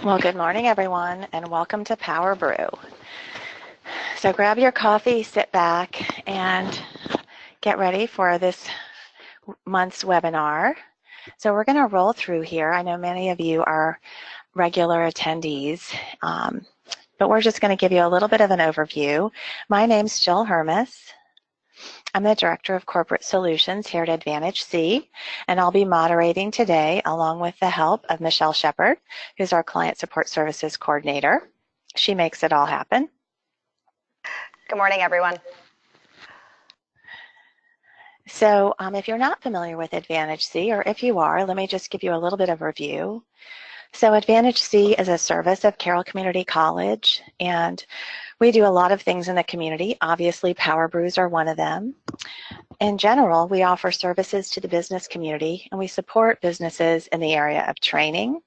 Well, good morning, everyone, and welcome to PowerBrew. So grab your coffee, sit back, and get ready for this month's webinar. So we're going to roll through here. I know many of you are regular attendees, but we're just going to give you a little bit of an overview. My name's Jill Hermes. I'm the Director of Corporate Solutions here at Advantage C, and I'll be moderating today along with the help of Michelle Shepard, who's our Client Support Services Coordinator. She makes it all happen. Good morning, everyone. So if you're not familiar with Advantage C, or if you are, let me just give you a little bit of review. So Advantage C is a service of Carroll Community College, and we do a lot of things in the community. Obviously, PowerBrews are one of them. In general, we offer services to the business community, and we support businesses in the area of training.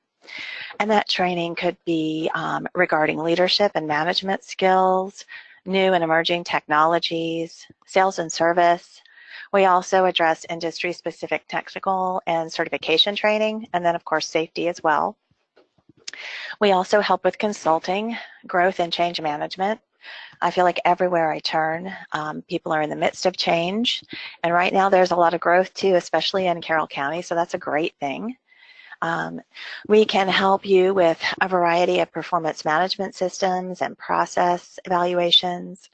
And that training could be regarding leadership and management skills, new and emerging technologies, sales and service. We also address industry-specific technical and certification training, and then, of course, safety as well. We also help with consulting, growth, and change management. I feel like everywhere I turn, people are in the midst of change. And right now there's a lot of growth too, especially in Carroll County, so that's a great thing. We can help you with a variety of performance management systems and process evaluations,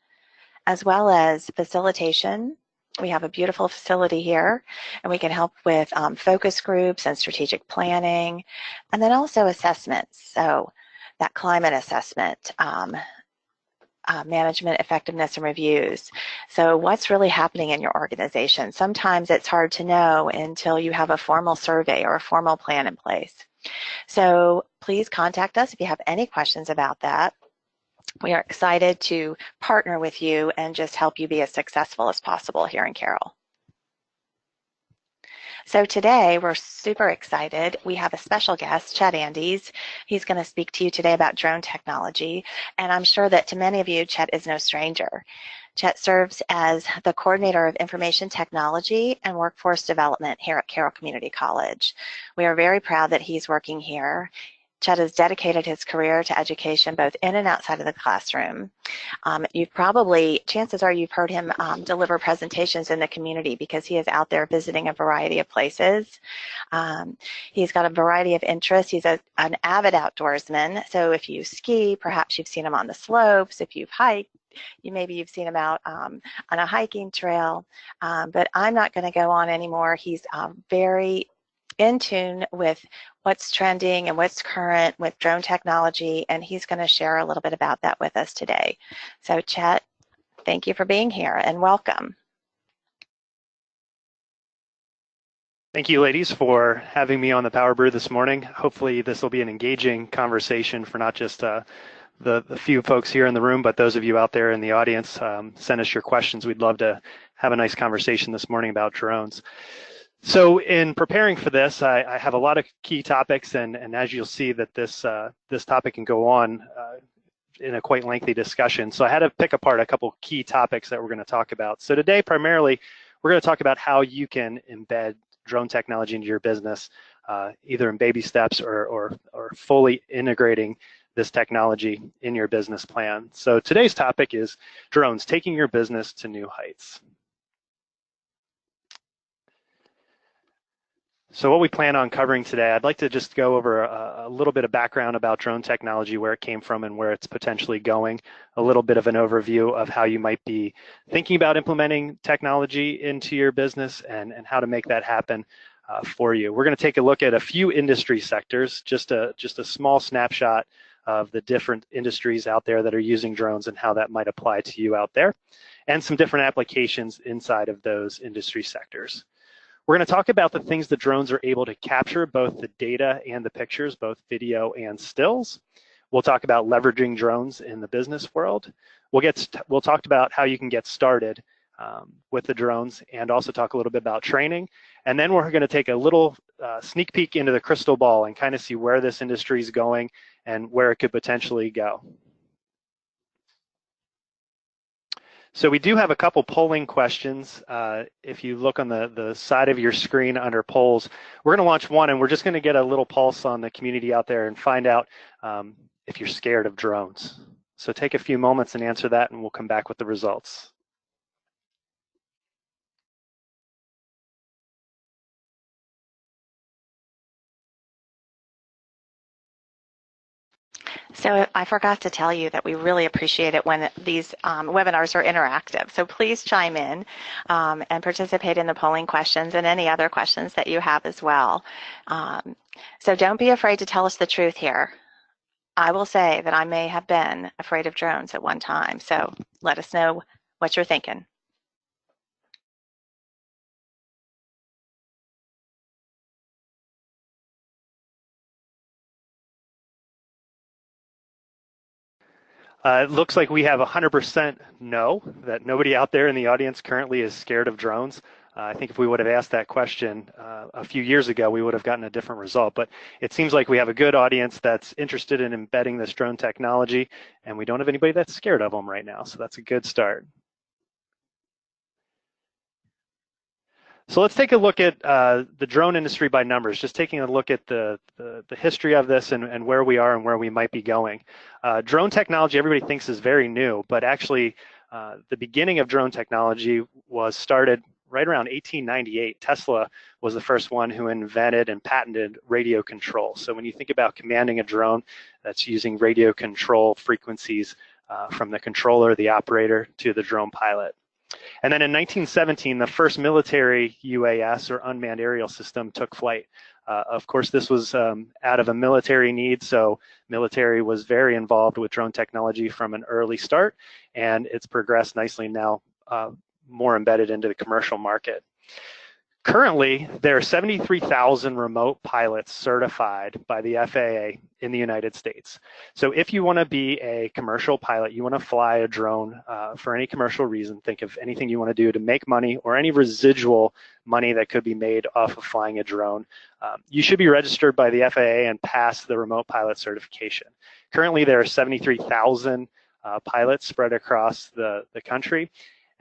as well as facilitation. We have a beautiful facility here, and we can help with focus groups and strategic planning, and then also assessments. So that climate assessment, management effectiveness and reviews. So what's really happening in your organization? Sometimes it's hard to know until you have a formal survey or a formal plan in place. So please contact us if you have any questions about that. We are excited to partner with you and just help you be as successful as possible here in Carroll. So today we're super excited. We have a special guest, Chet Andes. He's going to speak to you today about drone technology, and I'm sure that to many of you, Chet is no stranger. Chet serves as the Coordinator of Information Technology and Workforce Development here at Carroll Community College. We are very proud that he's working here. Chet has dedicated his career to education both in and outside of the classroom. You've probably, chances are you've heard him deliver presentations in the community because he is out there visiting a variety of places. He's got a variety of interests. He's an avid outdoorsman. So if you ski, perhaps you've seen him on the slopes. If you've hiked, maybe you've seen him out on a hiking trail. But I'm not going to go on anymore. He's very in tune with what's trending and what's current with drone technology, and he's going to share a little bit about that with us today. So Chet, thank you for being here and welcome. Thank you, ladies, for having me on the PowerBrew this morning. Hopefully this will be an engaging conversation for not just the few folks here in the room, but those of you out there in the audience. Send us your questions. We'd love to have a nice conversation this morning about drones. So in preparing for this, I have a lot of key topics, and as you'll see that this topic can go on in a quite lengthy discussion. So I had to pick apart a couple key topics that we're going to talk about. So today, primarily, we're going to talk about how you can embed drone technology into your business, either in baby steps or fully integrating this technology in your business plan. So today's topic is drones, taking your business to new heights. So what we plan on covering today, I'd like to just go over a little bit of background about drone technology, where it came from and where it's potentially going, a little bit of an overview of how you might be thinking about implementing technology into your business and how to make that happen for you. We're going to take a look at a few industry sectors, just a small snapshot of the different industries out there that are using drones and how that might apply to you out there, and some different applications inside of those industry sectors. We're going to talk about the things that drones are able to capture, both the data and the pictures, both video and stills. We'll talk about leveraging drones in the business world. We'll talk about how you can get started with the drones, and also talk a little bit about training. And then we're going to take a little sneak peek into the crystal ball and kind of see where this industry is going and where it could potentially go. So we do have a couple polling questions. If you look on the side of your screen under polls, we're going to launch one, and we're just going to get a little pulse on the community out there and find out if you're scared of drones. So take a few moments and answer that, and we'll come back with the results. So I forgot to tell you that we really appreciate it when these webinars are interactive. So please chime in and participate in the polling questions and any other questions that you have as well. So don't be afraid to tell us the truth here. I will say that I may have been afraid of drones at one time. So let us know what you're thinking. It looks like we have 100% no, that nobody out there in the audience currently is scared of drones. I think if we would have asked that question a few years ago, we would have gotten a different result. But it seems like we have a good audience that's interested in embedding this drone technology, and we don't have anybody that's scared of them right now. So that's a good start. So let's take a look at the drone industry by numbers, just taking a look at the history of this and where we are and where we might be going. Drone technology, everybody thinks is very new, but actually the beginning of drone technology was started right around 1898. Tesla was the first one who invented and patented radio control. So when you think about commanding a drone, that's using radio control frequencies from the controller, the operator, to the drone pilot. And then in 1917, the first military UAS, or unmanned aerial system, took flight. Of course, this was out of a military need, so military was very involved with drone technology from an early start, and it's progressed nicely now, more embedded into the commercial market. Currently, there are 73,000 remote pilots certified by the FAA in the United States. So if you want to be a commercial pilot, you want to fly a drone for any commercial reason, think of anything you want to do to make money or any residual money that could be made off of flying a drone, you should be registered by the FAA and pass the remote pilot certification. Currently, there are 73,000 pilots spread across the country.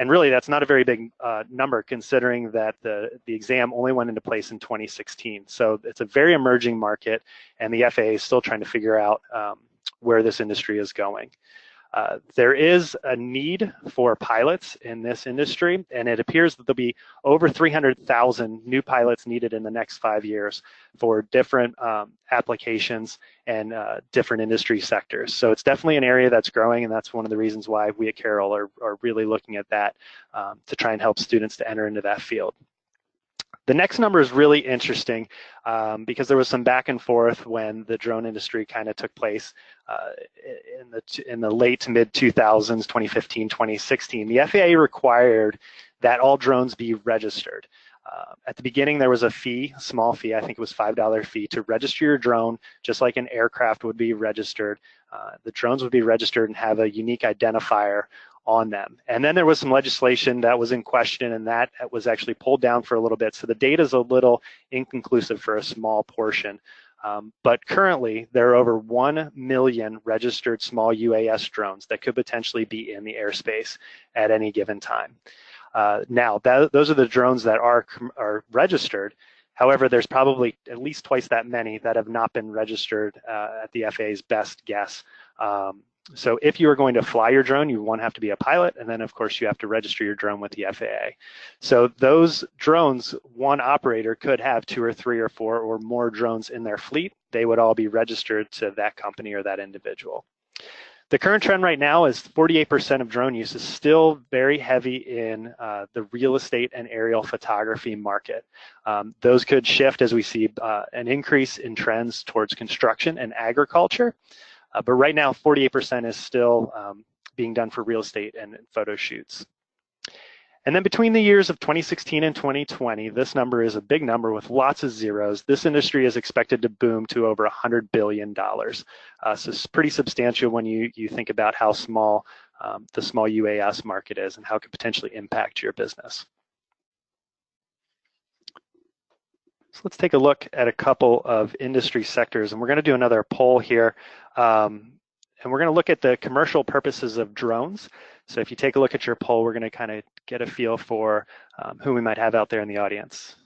And really, that's not a very big number considering that the exam only went into place in 2016. So it's a very emerging market, and the FAA is still trying to figure out where this industry is going. There is a need for pilots in this industry, and it appears that there'll be over 300,000 new pilots needed in the next 5 years for different applications and different industry sectors. So it's definitely an area that's growing, and that's one of the reasons why we at Carroll are really looking at that to try and help students to enter into that field. The next number is really interesting because there was some back and forth when the drone industry kind of took place in the late to mid 2000s, 2015, 2016. The FAA required that all drones be registered. At the beginning, there was a fee, a small fee, I think it was $5 fee, to register your drone, just like an aircraft would be registered. The drones would be registered and have a unique identifier on them. And then there was some legislation that was in question, and that was actually pulled down for a little bit. So the data is a little inconclusive for a small portion. But currently, there are over 1 million registered small UAS drones that could potentially be in the airspace at any given time. Now, those are the drones that are registered. However, there's probably at least twice that many that have not been registered at the FAA's best guess. So if you are going to fly your drone, you have to be a pilot, and then of course you have to register your drone with the FAA. So those drones, one operator could have 2 or 3 or 4 or more drones in their fleet. They would all be registered to that company or that individual. The current trend right now is 48% of drone use is still very heavy in the real estate and aerial photography market. Those could shift as we see an increase in trends towards construction and agriculture. But right now, 48% is still being done for real estate and photo shoots. And then between the years of 2016 and 2020, this number is a big number with lots of zeros. This industry is expected to boom to over $100 billion. So it's pretty substantial when you think about how small the small UAS market is and how it could potentially impact your business. So let's take a look at a couple of industry sectors, and we're going to do another poll here. and we're going to look at the commercial purposes of drones. So if you take a look at your poll, we're going to kind of get a feel for who we might have out there in the audience.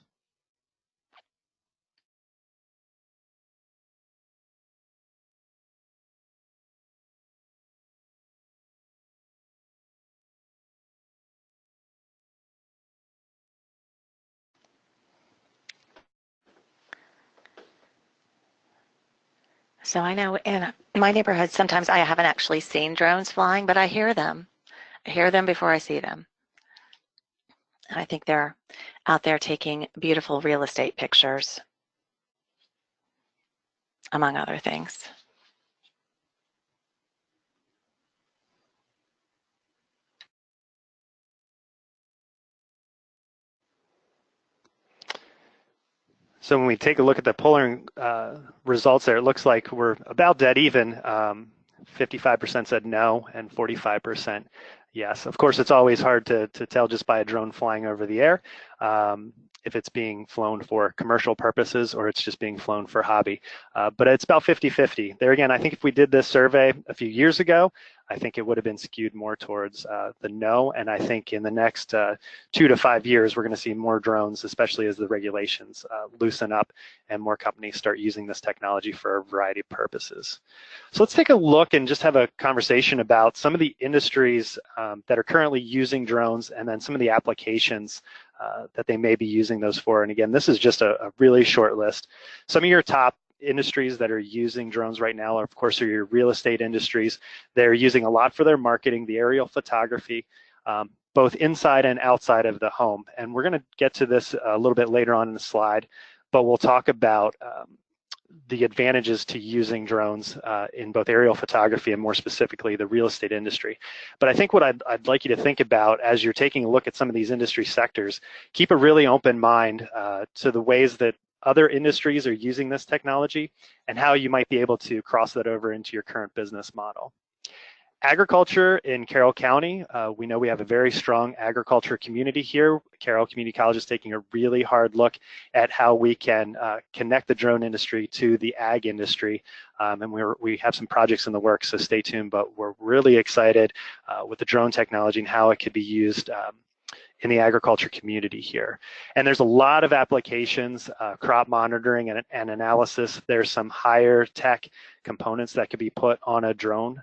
So I know in my neighborhood, sometimes I haven't actually seen drones flying, but I hear them. I hear them before I see them. And I think they're out there taking beautiful real estate pictures, among other things. So when we take a look at the polling results there, it looks like we're about dead even. 55% said no and 45% yes. Of course, it's always hard to tell just by a drone flying over the air if it's being flown for commercial purposes or it's just being flown for hobby. But it's about 50-50. There again, I think if we did this survey a few years ago, I think it would have been skewed more towards the no. And I think in the next 2 to 5 years, we're going to see more drones, especially as the regulations loosen up and more companies start using this technology for a variety of purposes. So let's take a look and just have a conversation about some of the industries that are currently using drones and then some of the applications that they may be using those for. And again, this is just a really short list. Some of your top industries that are using drones right now are, of course, are your real estate industries. They're using a lot for their marketing, the aerial photography, both inside and outside of the home. And we're going to get to this a little bit later on in the slide, but we'll talk about the advantages to using drones in both aerial photography and more specifically the real estate industry. But I think what I'd like you to think about as you're taking a look at some of these industry sectors, keep a really open mind to the ways that other industries are using this technology and how you might be able to cross that over into your current business model. Agriculture in Carroll County, we know we have a very strong agriculture community here. Carroll Community College is taking a really hard look at how we can connect the drone industry to the ag industry. And we have some projects in the works, so stay tuned, but we're really excited with the drone technology and how it could be used in the agriculture community here. And there's a lot of applications, crop monitoring and analysis. There's some higher tech components that could be put on a drone.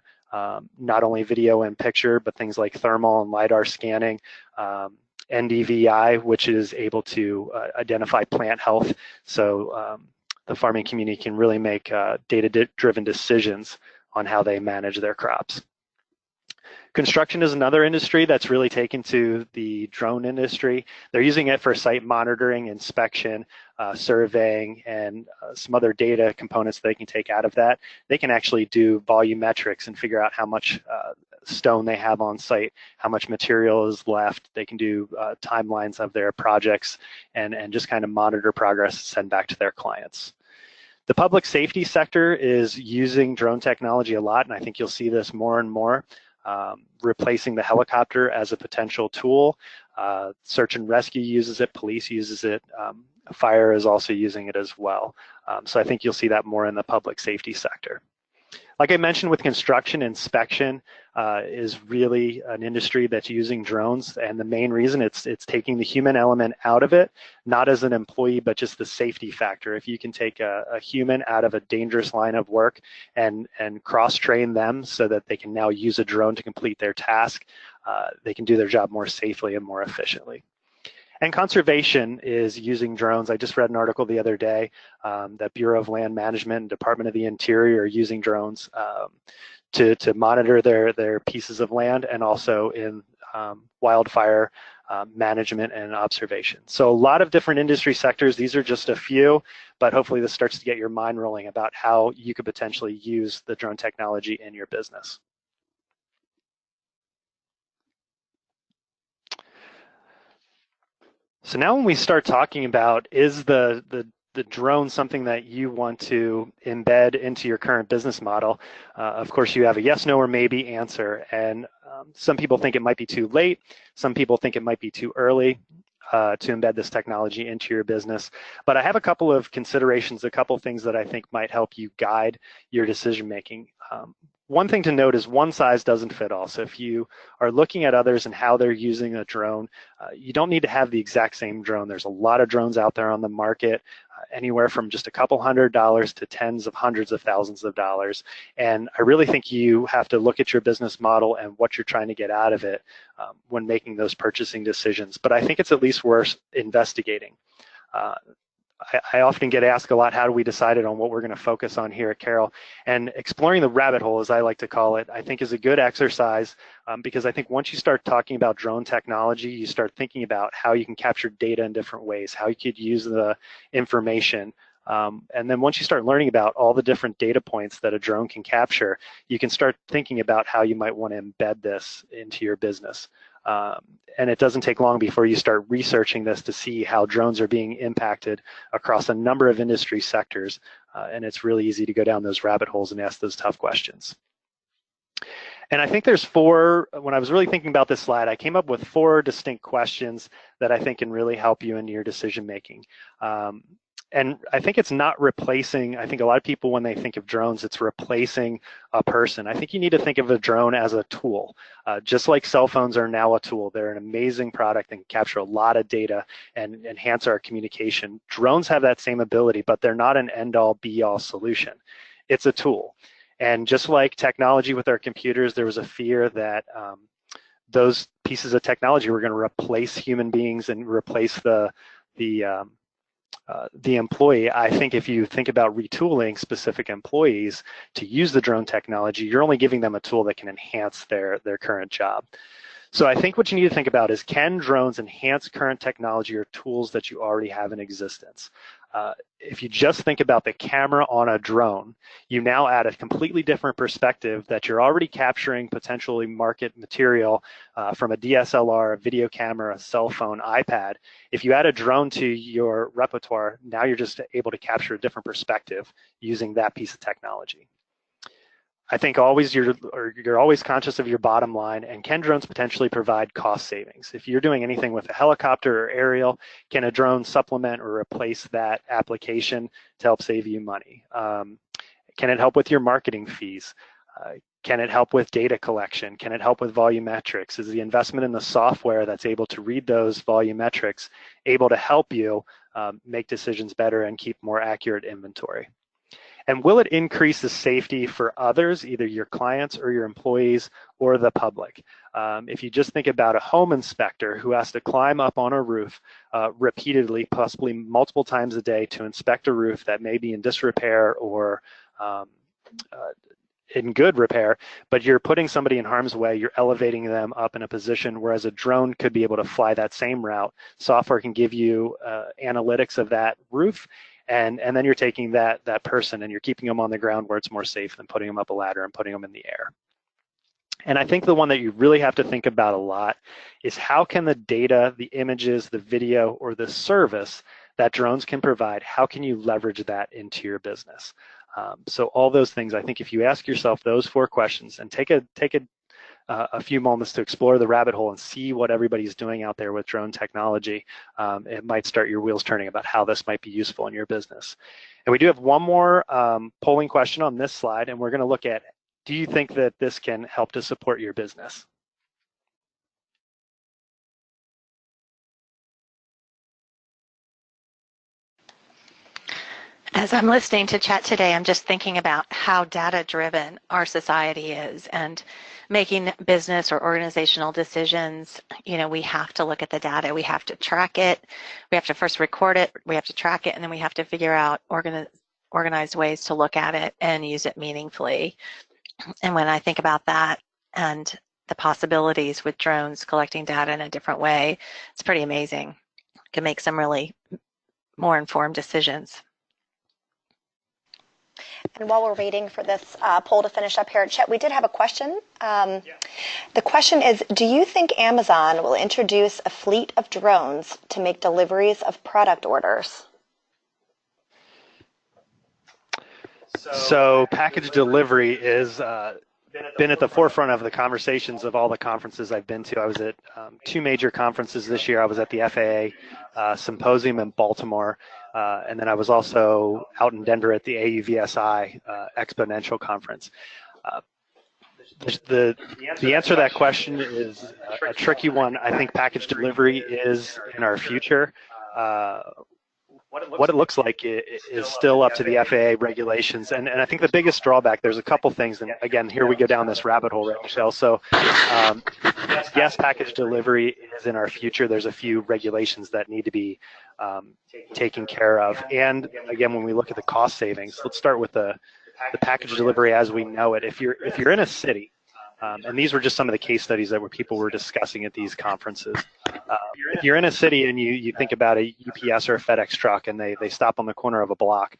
Not only video and picture, but things like thermal and LiDAR scanning, NDVI, which is able to identify plant health. So the farming community can really make data-driven decisions on how they manage their crops. Construction is another industry that's really taken to the drone industry. They're using it for site monitoring, inspection, surveying, and some other data components they can take out of that. They can actually do volumetrics and figure out how much stone they have on site, how much material is left. They can do timelines of their projects and just kind of monitor progress and send back to their clients. The public safety sector is using drone technology a lot, and I think you'll see this more and more. Replacing the helicopter as a potential tool. Search and rescue uses it, police uses it, fire is also using it as well. So I think you'll see that more in the public safety sector. Like I mentioned with construction, inspection is really an industry that's using drones, and the main reason it's taking the human element out of it, not as an employee, but just the safety factor. If you can take a human out of a dangerous line of work and cross-train them so that they can now use a drone to complete their task, they can do their job more safely and more efficiently. And conservation is using drones. I just read an article the other day that Bureau of Land Management and Department of the Interior are using drones to monitor their pieces of land and also in wildfire management and observation. So a lot of different industry sectors. These are just a few, but hopefully this starts to get your mind rolling about how you could potentially use the drone technology in your business. So now when we start talking about, is the drone something that you want to embed into your current business model, of course you have a yes, no, or maybe answer. And some people think it might be too late. Some people think it might be too early to embed this technology into your business. But I have a couple of considerations, a couple of things that I think might help you guide your decision making. one thing to note is one size doesn't fit all. So if you are looking at others and how they're using a drone, you don't need to have the exact same drone. There's a lot of drones out there on the market, anywhere from just a couple $100s to tens of hundreds of thousands of dollars. And I really think you have to look at your business model and what you're trying to get out of it when making those purchasing decisions. But I think it's at least worth investigating. I often get asked a lot, how do we decide on what we're going to focus on here at Carroll? And exploring the rabbit hole, as I like to call it, I think is a good exercise because I think once you start talking about drone technology, you start thinking about how you can capture data in different ways, how you could use the information. And then once you start learning about all the different data points that a drone can capture, you can start thinking about how you might want to embed this into your business. And it doesn't take long before you start researching this to see how drones are being impacted across a number of industry sectors. And it's really easy to go down those rabbit holes and ask those tough questions. And I think there's when I was really thinking about this slide, I came up with 4 distinct questions that I think can really help you in your decision making. And I think it's not replacing, I think a lot of people, when they think of drones, it's replacing a person. I think you need to think of a drone as a tool. Just like cell phones are now a tool. They're an amazing product and capture a lot of data and enhance our communication. Drones have that same ability, but they're not an end-all, be-all solution. It's a tool. And just like technology with our computers, there was a fear that those pieces of technology were going to replace human beings and replace the employee. I think if you think about retooling specific employees to use the drone technology, you're only giving them a tool that can enhance their current job. So I think what you need to think about is, can drones enhance current technology or tools that you already have in existence? If you just think about the camera on a drone, you now add a completely different perspective that you're already capturing potentially market material from a DSLR, a video camera, a cell phone, iPad. If you add a drone to your repertoire, now you're just able to capture a different perspective using that piece of technology. I think always you're always conscious of your bottom line, and can drones potentially provide cost savings? If you're doing anything with a helicopter or aerial, can a drone supplement or replace that application to help save you money? Can it help with your marketing fees? Can it help with data collection? Can it help with volumetrics? Is the investment in the software that's able to read those volumetrics able to help you make decisions better and keep more accurate inventory? And will it increase the safety for others, either your clients or your employees or the public? If you just think about a home inspector who has to climb up on a roof repeatedly, possibly multiple times a day, to inspect a roof that may be in disrepair or in good repair, but you're putting somebody in harm's way, you're elevating them up in a position, whereas a drone could be able to fly that same route. Software can give you analytics of that roof, and then you're taking that person and you're keeping them on the ground where it's more safe than putting them up a ladder and putting them in the air. And I think the one that you really have to think about a lot is, how can the data, the images, the video, or the service that drones can provide, how can you leverage that into your business? So all those things, I think if you ask yourself those 4 questions and take a few moments to explore the rabbit hole and see what everybody's doing out there with drone technology, it might start your wheels turning about how this might be useful in your business. And we do have one more polling question on this slide, and we're going to look at, do you think that this can help to support your business? As I'm listening to Chet today, I'm just thinking about how data-driven our society is, and making business or organizational decisions, we have to look at the data. We have to track it. We have to first record it. We have to track it, and then we have to figure out organized ways to look at it and use it meaningfully. And when I think about that and the possibilities with drones collecting data in a different way, it's pretty amazing. Can make some really more informed decisions. And while we're waiting for this poll to finish up here, Chet, we did have a question. The question is, do you think Amazon will introduce a fleet of drones to make deliveries of product orders? So package delivery is been at the forefront of the conversations of all the conferences I've been to. I was at 2 major conferences this year. I was at the FAA symposium in Baltimore, and then I was also out in Denver at the AUVSI Exponential Conference. the answer to that question is a tricky one. I think package delivery is in our future. What it looks like is still up to the FAA regulations, and I think the biggest drawback, there's a couple things, and again, here we go down this rabbit hole, right, Michelle? So yes, package delivery is in our future. There's a few regulations that need to be taken care of, and again, when we look at the cost savings, let's start with the package delivery as we know it. If you're in a city, and these were just some of the case studies that people were discussing at these conferences. If you're in a city and you think about a UPS or a FedEx truck and they stop on the corner of a block,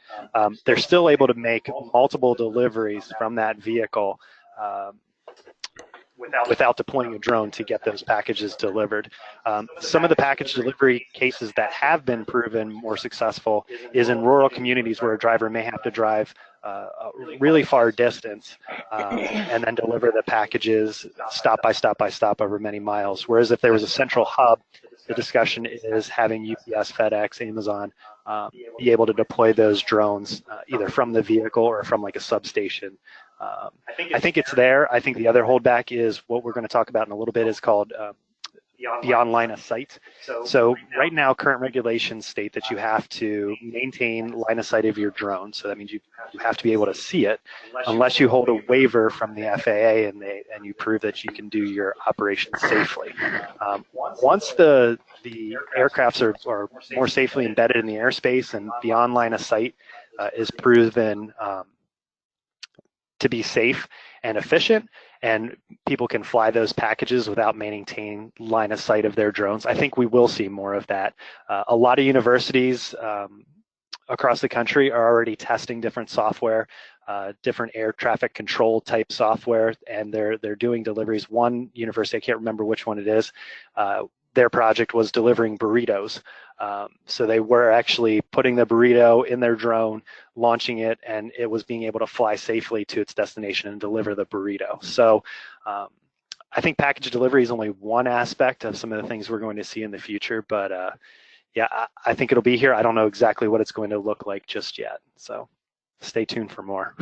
they're still able to make multiple deliveries from that vehicle without deploying a drone to get those packages delivered. Some of the package delivery cases that have been proven more successful is in rural communities where a driver may have to drive a really far distance and then deliver the packages stop by stop over many miles. Whereas if there was a central hub, the discussion is having UPS, FedEx, Amazon be able to deploy those drones either from the vehicle or from like a substation. I think it's there. I think the other holdback is what we're going to talk about in a little bit is called beyond line of sight. So right now, current regulations state that you have to maintain line of sight of your drone. So that means you have to be able to see it unless you hold a waiver from the FAA and you prove that you can do your operation safely. Once the aircrafts are more safely embedded in the airspace and beyond line of sight is proven to be safe and efficient, and people can fly those packages without maintaining line of sight of their drones, I think we will see more of that. A lot of universities across the country are already testing different software, different air traffic control type software, and they're doing deliveries. One university, I can't remember which one it is, their project was delivering burritos. So they were actually putting the burrito in their drone, launching it, and it was being able to fly safely to its destination and deliver the burrito. So I think package delivery is only one aspect of some of the things we're going to see in the future, but yeah, I think it'll be here. I don't know exactly what it's going to look like just yet. So stay tuned for more.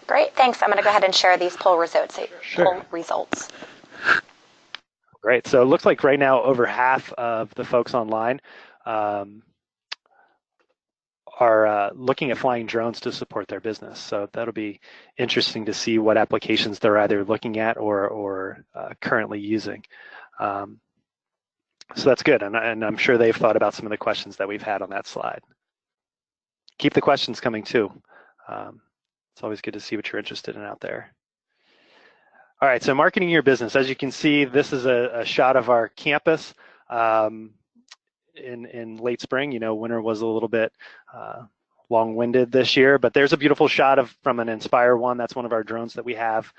Great, thanks. I'm going to go ahead and share these poll results. Sure. Great. So it looks like right now over half of the folks online are looking at flying drones to support their business. So that'll be interesting to see what applications they're either looking at or currently using. So that's good. And I'm sure they've thought about some of the questions that we've had on that slide. Keep the questions coming too. It's always good to see what you're interested in out there. All right, so marketing your business. As you can see, this is a shot of our campus in late spring. You know, winter was a little bit long-winded this year, but there's a beautiful shot from an Inspire One. That's one of our drones that we have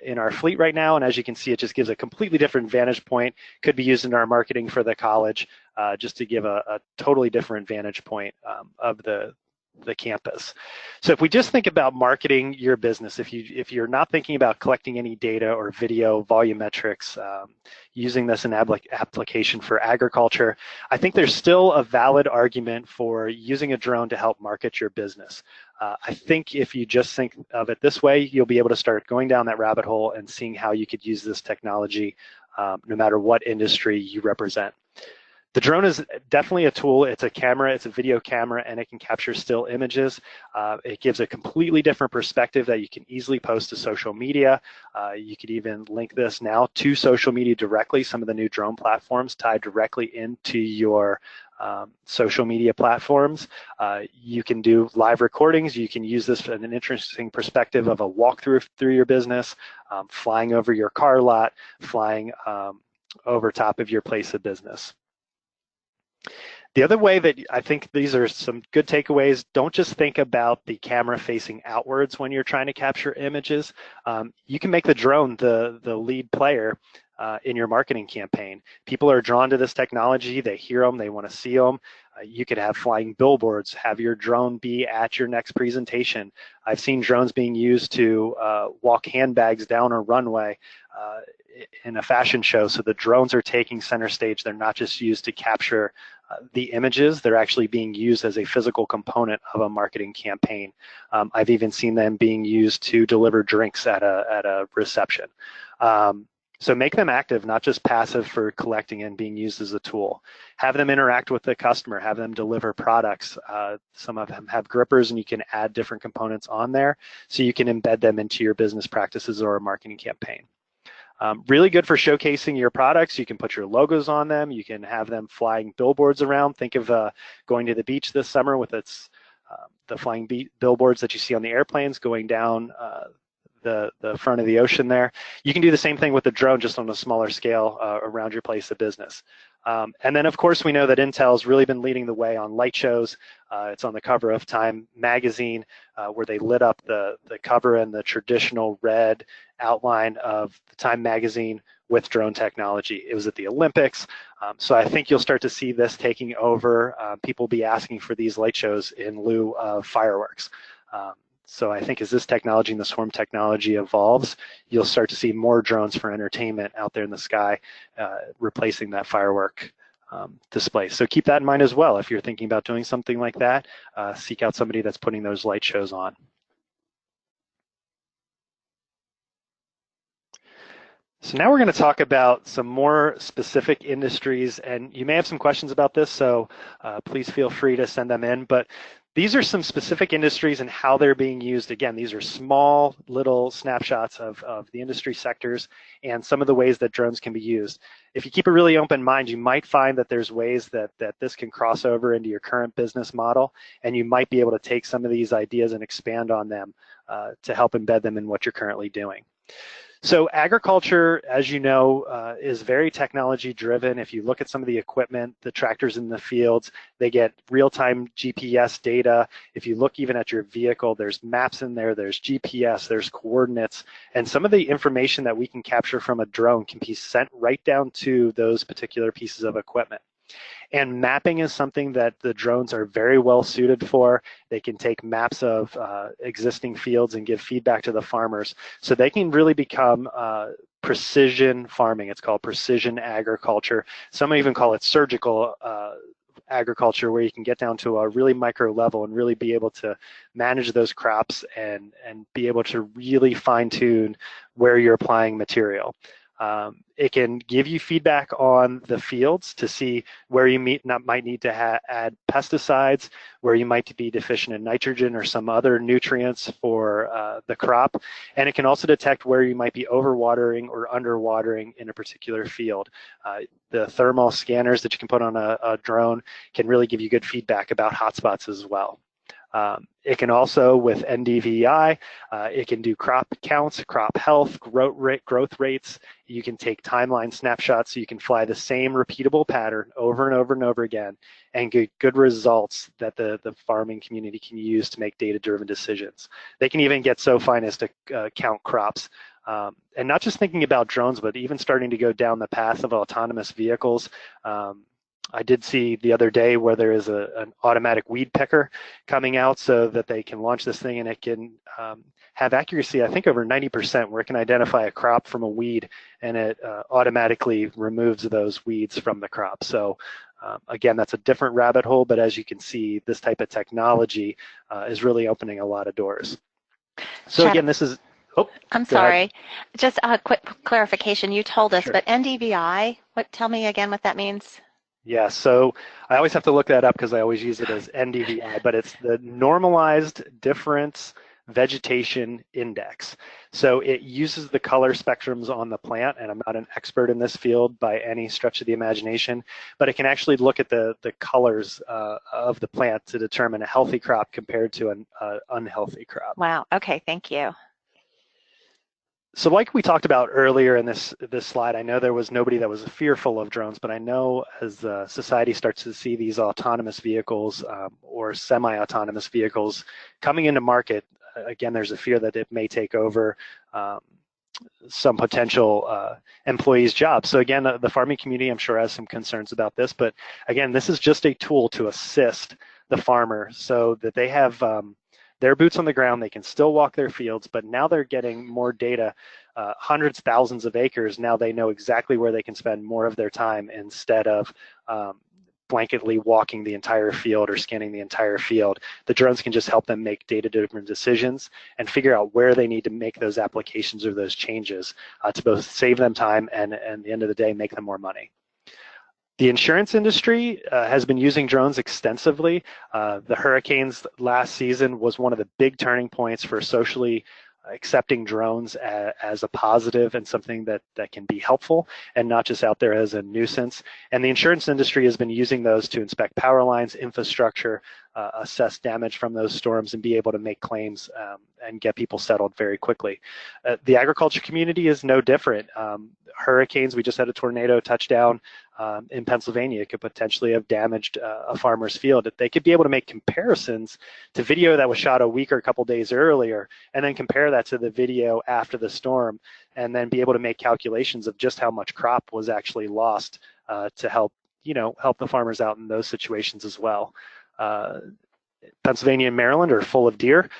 in our fleet right now. And as you can see, it just gives a completely different vantage point. Could be used in our marketing for the college just to give a totally different vantage point of the campus. So if we just think about marketing your business, if you're not thinking about collecting any data or video volumetrics, using this in application for agriculture, I think there's still a valid argument for using a drone to help market your business. I think if you just think of it this way, you'll be able to start going down that rabbit hole and seeing how you could use this technology no matter what industry you represent. The drone is definitely a tool. It's a camera, it's a video camera, and it can capture still images. It gives a completely different perspective that you can easily post to social media. You could even link this now to social media directly. Some of the new drone platforms tie directly into your social media platforms. You can do live recordings. You can use this in an interesting perspective of a walkthrough through your business, flying over your car lot, flying over top of your place of business. The other way that I think these are some good takeaways, don't just think about the camera facing outwards when you're trying to capture images. You can make the drone the lead player in your marketing campaign. People are drawn to this technology. They hear them. They want to see them. You could have flying billboards, have your drone be at your next presentation. I've seen drones being used to walk handbags down a runway in a fashion show. So the drones are taking center stage. They're not just used to capture the images, they're actually being used as a physical component of a marketing campaign. I've even seen them being used to deliver drinks at a reception. So make them active, not just passive for collecting and being used as a tool. Have them interact with the customer, have them deliver products. Some of them have grippers and you can add different components on there so you can embed them into your business practices or a marketing campaign. Really good for showcasing your products. You can put your logos on them. You can have them flying billboards around. Think of going to the beach this summer with the flying billboards that you see on the airplanes going down the front of the ocean there. You can do the same thing with the drone, just on a smaller scale around your place of business. And then, of course, we know that Intel's really been leading the way on light shows. It's on the cover of Time magazine, where they lit up the cover in the traditional red outline of the Time magazine with drone technology. It was at the Olympics. So I think you'll start to see this taking over. People will be asking for these light shows in lieu of fireworks. So I think as this technology and the swarm technology evolves, you'll start to see more drones for entertainment out there in the sky, replacing that firework display. So keep that in mind as well. If you're thinking about doing something like that, seek out somebody that's putting those light shows on. So now we're going to talk about some more specific industries, and you may have some questions about this, so please feel free to send them in. But these are some specific industries and how they're being used. Again, these are small little snapshots of the industry sectors and some of the ways that drones can be used. If you keep a really open mind, you might find that there's ways that this can cross over into your current business model, and you might be able to take some of these ideas and expand on them to help embed them in what you're currently doing. So agriculture, as you know, is very technology driven. If you look at some of the equipment, the tractors in the fields, they get real-time GPS data. If you look even at your vehicle, there's maps in there, there's GPS, there's coordinates, and some of the information that we can capture from a drone can be sent right down to those particular pieces of equipment. And mapping is something that the drones are very well suited for. They can take maps of existing fields and give feedback to the farmers. So they can really become precision farming. It's called precision agriculture. Some even call it surgical agriculture, where you can get down to a really micro level and really be able to manage those crops and be able to really fine tune where you're applying material. It can give you feedback on the fields to see where you might need to add pesticides, where you might be deficient in nitrogen or some other nutrients for the crop. And it can also detect where you might be overwatering or underwatering in a particular field. The thermal scanners that you can put on a drone can really give you good feedback about hotspots as well. It can also, with NDVI, it can do crop counts, crop health, growth rates. You can take timeline snapshots, so you can fly the same repeatable pattern over and over and over again and get good results that the farming community can use to make data-driven decisions. They can even get so fine as to count crops. And not just thinking about drones, but even starting to go down the path of autonomous vehicles. I did see the other day where there is an automatic weed picker coming out, so that they can launch this thing and it can have accuracy, I think, over 90%, where it can identify a crop from a weed, and it automatically removes those weeds from the crop. So again, that's a different rabbit hole, but as you can see, this type of technology is really opening a lot of doors. So Chad, again, this is, I'm sorry, just a quick clarification. You told us, Sure. But NDVI, tell me again what that means. Yeah, so I always have to look that up because I always use it as NDVI, but it's the Normalized Difference Vegetation Index. So it uses the color spectrums on the plant, and I'm not an expert in this field by any stretch of the imagination, but it can actually look at the colors of the plant to determine a healthy crop compared to an unhealthy crop. Wow, okay, thank you. So like we talked about earlier in this slide, I know there was nobody that was fearful of drones, but I know as society starts to see these autonomous vehicles or semi-autonomous vehicles coming into market, again, there's a fear that it may take over some potential employees' jobs. So again, the farming community, I'm sure, has some concerns about this, but again, this is just a tool to assist the farmer so that they have their boots on the ground, they can still walk their fields, but now they're getting more data, hundreds, thousands of acres. Now they know exactly where they can spend more of their time instead of blanketly walking the entire field or scanning the entire field. The drones can just help them make data-driven decisions and figure out where they need to make those applications or those changes to both save them time and at the end of the day, make them more money. The insurance industry has been using drones extensively. The hurricanes last season was one of the big turning points for socially accepting drones as a positive and something that can be helpful and not just out there as a nuisance. And the insurance industry has been using those to inspect power lines, infrastructure, assess damage from those storms, and be able to make claims and get people settled very quickly. The agriculture community is no different. Hurricanes, we just had a tornado touchdown in Pennsylvania. It could potentially have damaged a farmer's field. They could be able to make comparisons to video that was shot a week or a couple days earlier, and then compare that to the video after the storm, and then be able to make calculations of just how much crop was actually lost to help the farmers out in those situations as well. Pennsylvania and Maryland are full of deer,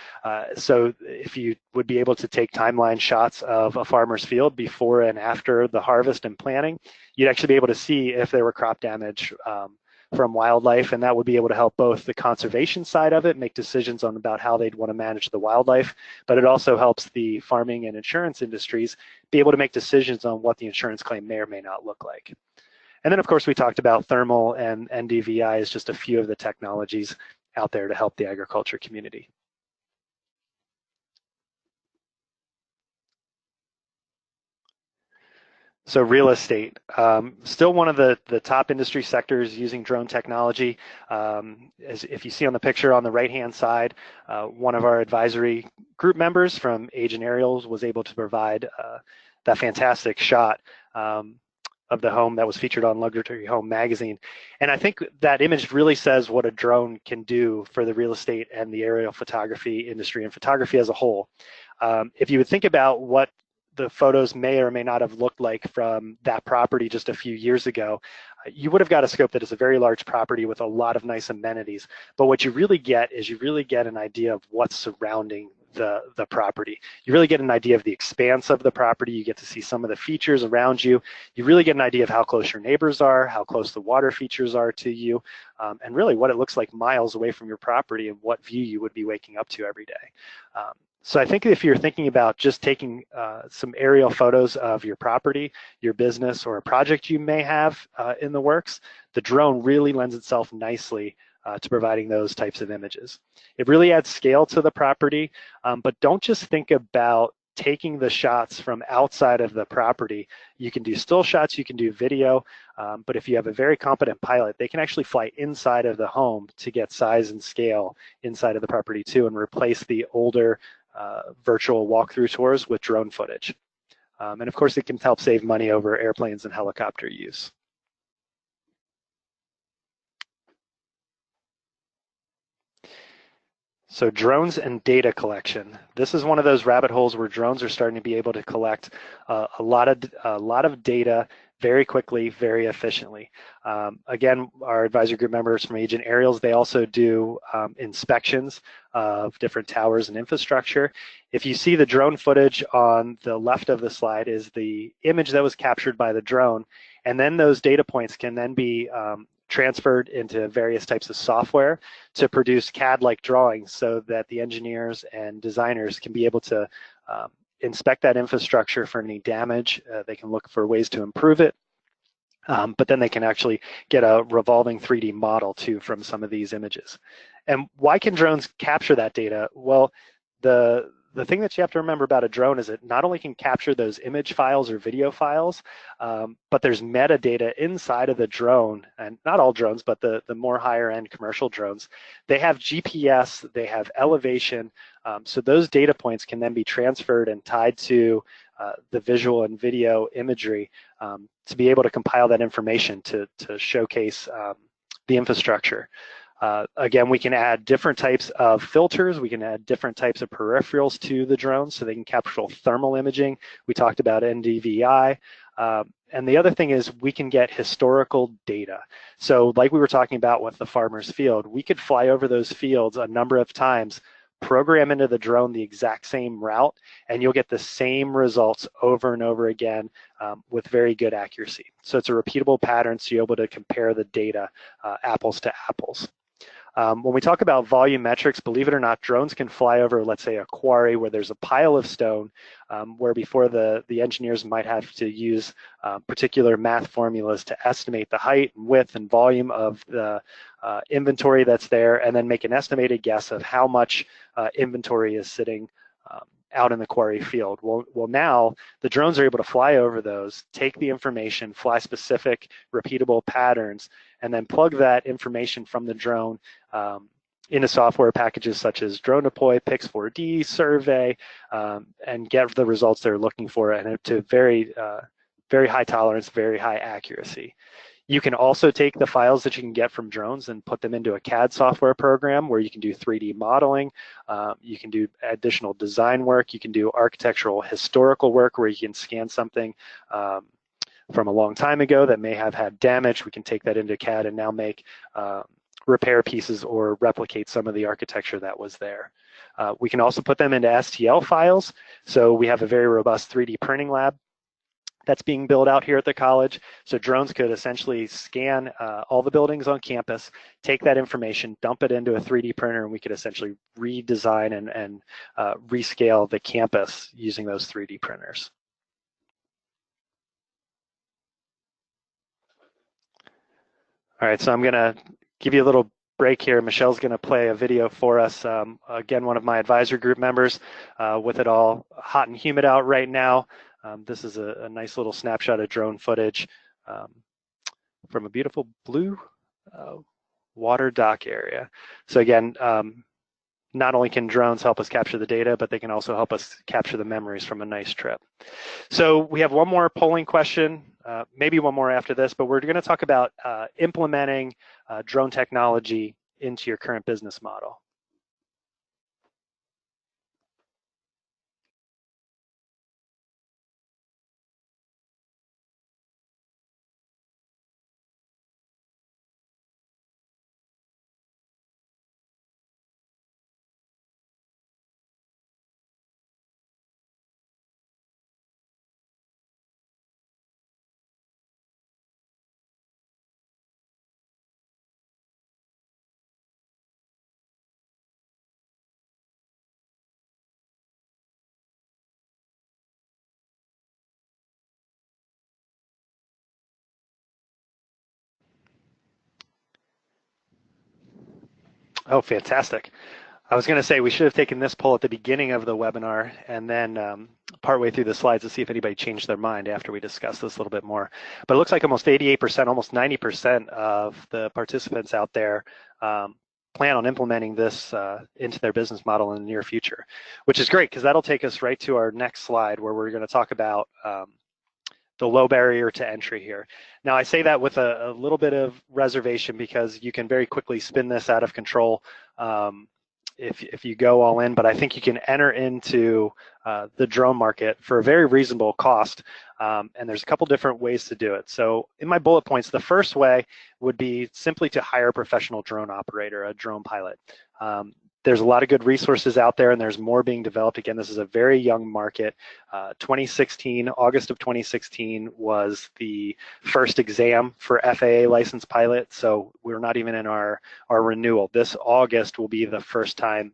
so if you would be able to take timeline shots of a farmer's field before and after the harvest and planting, you'd actually be able to see if there were crop damage from wildlife, and that would be able to help both the conservation side of it, make decisions on about how they'd want to manage the wildlife, but it also helps the farming and insurance industries be able to make decisions on what the insurance claim may or may not look like. And then, of course, we talked about thermal and NDVI as just a few of the technologies out there to help the agriculture community. So real estate, still one of the top industry sectors using drone technology. As if you see on the picture on the right-hand side, one of our advisory group members from Agent Aerials was able to provide that fantastic shot of the home that was featured on Luxury Home Magazine. And I think that image really says what a drone can do for the real estate and the aerial photography industry and photography as a whole. If you would think about what the photos may or may not have looked like from that property just a few years ago, you would have got a scope that is a very large property with a lot of nice amenities. But what you really get is you really get an idea of what's surrounding the property. You really get an idea of the expanse of the property. You get to see some of the features around you. You really get an idea of how close your neighbors are, how close the water features are to you, and really what it looks like miles away from your property and what view you would be waking up to every day. So I think if you're thinking about just taking some aerial photos of your property, your business, or a project you may have in the works, the drone really lends itself nicely to providing those types of images. It really adds scale to the property, but don't just think about taking the shots from outside of the property. You can do still shots, you can do video, but if you have a very competent pilot, they can actually fly inside of the home to get size and scale inside of the property too, and replace the older virtual walkthrough tours with drone footage. And of course, it can help save money over airplanes and helicopter use. So drones and data collection. This is one of those rabbit holes where drones are starting to be able to collect a lot of data very quickly, very efficiently. Again, our advisory group members from Agent Aerials, they also do inspections of different towers and infrastructure. If you see the drone footage on the left of the slide is the image that was captured by the drone, and then those data points can then be transferred into various types of software to produce CAD-like drawings so that the engineers and designers can be able to inspect that infrastructure for any damage. They can look for ways to improve it, but then they can actually get a revolving 3D model too from some of these images. And why can drones capture that data? Well, the thing that you have to remember about a drone is it not only can capture those image files or video files, but there's metadata inside of the drone, and not all drones, but the more higher end commercial drones. They have GPS, they have elevation, so those data points can then be transferred and tied to the visual and video imagery to be able to compile that information to showcase the infrastructure. Again, we can add different types of filters. We can add different types of peripherals to the drones so they can capture thermal imaging. We talked about NDVI. And the other thing is we can get historical data. So like we were talking about with the farmer's field, we could fly over those fields a number of times, program into the drone the exact same route, and you'll get the same results over and over again with very good accuracy. So it's a repeatable pattern, so you're able to compare the data apples to apples. When we talk about volumetrics, believe it or not, drones can fly over, let's say, a quarry where there's a pile of stone, where before the engineers might have to use particular math formulas to estimate the height and width and volume of the inventory that's there, and then make an estimated guess of how much inventory is sitting out in the quarry field. Well, now the drones are able to fly over those, take the information, fly specific repeatable patterns, and then plug that information from the drone into software packages such as Drone Deploy, Pix4D, Survey, and get the results they're looking for, and to very high tolerance, very high accuracy. You can also take the files that you can get from drones and put them into a CAD software program where you can do 3D modeling, you can do additional design work, you can do architectural historical work where you can scan something from a long time ago that may have had damage. We can take that into CAD and now make repair pieces or replicate some of the architecture that was there. We can also put them into STL files. So we have a very robust 3D printing lab that's being built out here at the college. So drones could essentially scan all the buildings on campus, take that information, dump it into a 3D printer, and we could essentially redesign and rescale the campus using those 3D printers. All right, so I'm gonna give you a little break here. Michelle's gonna play a video for us. Again, one of my advisory group members, with it all hot and humid out right now. This is a nice little snapshot of drone footage from a beautiful blue water dock area. So again, not only can drones help us capture the data, but they can also help us capture the memories from a nice trip. So we have one more polling question, maybe one more after this, but we're going to talk about implementing drone technology into your current business model. Oh, fantastic. I was going to say we should have taken this poll at the beginning of the webinar and then partway through the slides to see if anybody changed their mind after we discussed this a little bit more. But it looks like almost 88%, almost 90% of the participants out there plan on implementing this into their business model in the near future, which is great because that'll take us right to our next slide where we're going to talk about the low barrier to entry here. Now, I say that with a little bit of reservation because you can very quickly spin this out of control if you go all in, but I think you can enter into the drone market for a very reasonable cost, and there's a couple different ways to do it. So in my bullet points, the first way would be simply to hire a professional drone operator, a drone pilot. There's a lot of good resources out there and there's more being developed. Again, this is a very young market. 2016, August of 2016 was the first exam for FAA licensed pilot. So we're not even in our renewal. This August will be the first time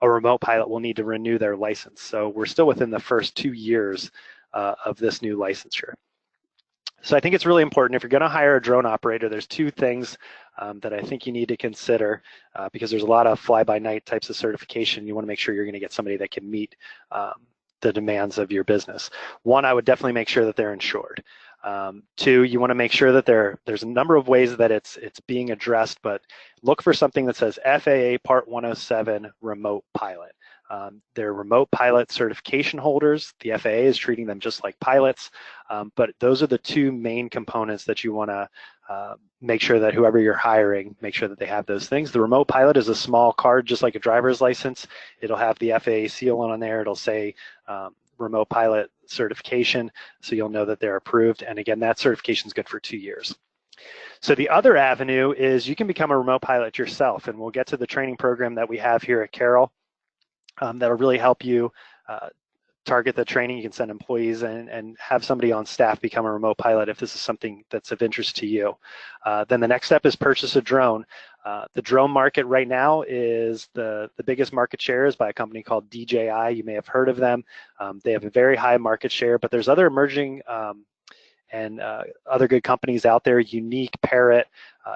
a remote pilot will need to renew their license. So we're still within the first 2 years of this new licensure. So I think it's really important if you're going to hire a drone operator, there's two things that I think you need to consider because there's a lot of fly-by-night types of certification. You want to make sure you're going to get somebody that can meet the demands of your business. One, I would definitely make sure that they're insured. Two, you want to make sure that there's a number of ways that it's being addressed, but look for something that says FAA Part 107 remote pilot. They're remote pilot certification holders. The FAA is treating them just like pilots, but those are the two main components that you want to make sure that whoever you're hiring, make sure that they have those things. The remote pilot is a small card, just like a driver's license. It'll have the FAA seal on there. It'll say remote pilot certification, so you'll know that they're approved. And again, that certification is good for 2 years. So the other avenue is you can become a remote pilot yourself, and we'll get to the training program that we have here at Carroll that'll really help you target the training. You can send employees and have somebody on staff become a remote pilot if this is something that's of interest to you. Then the next step is purchase a drone. The drone market right now is the biggest market share is by a company called DJI. You may have heard of them. They have a very high market share, but there's other emerging and other good companies out there. Unique, Parrot,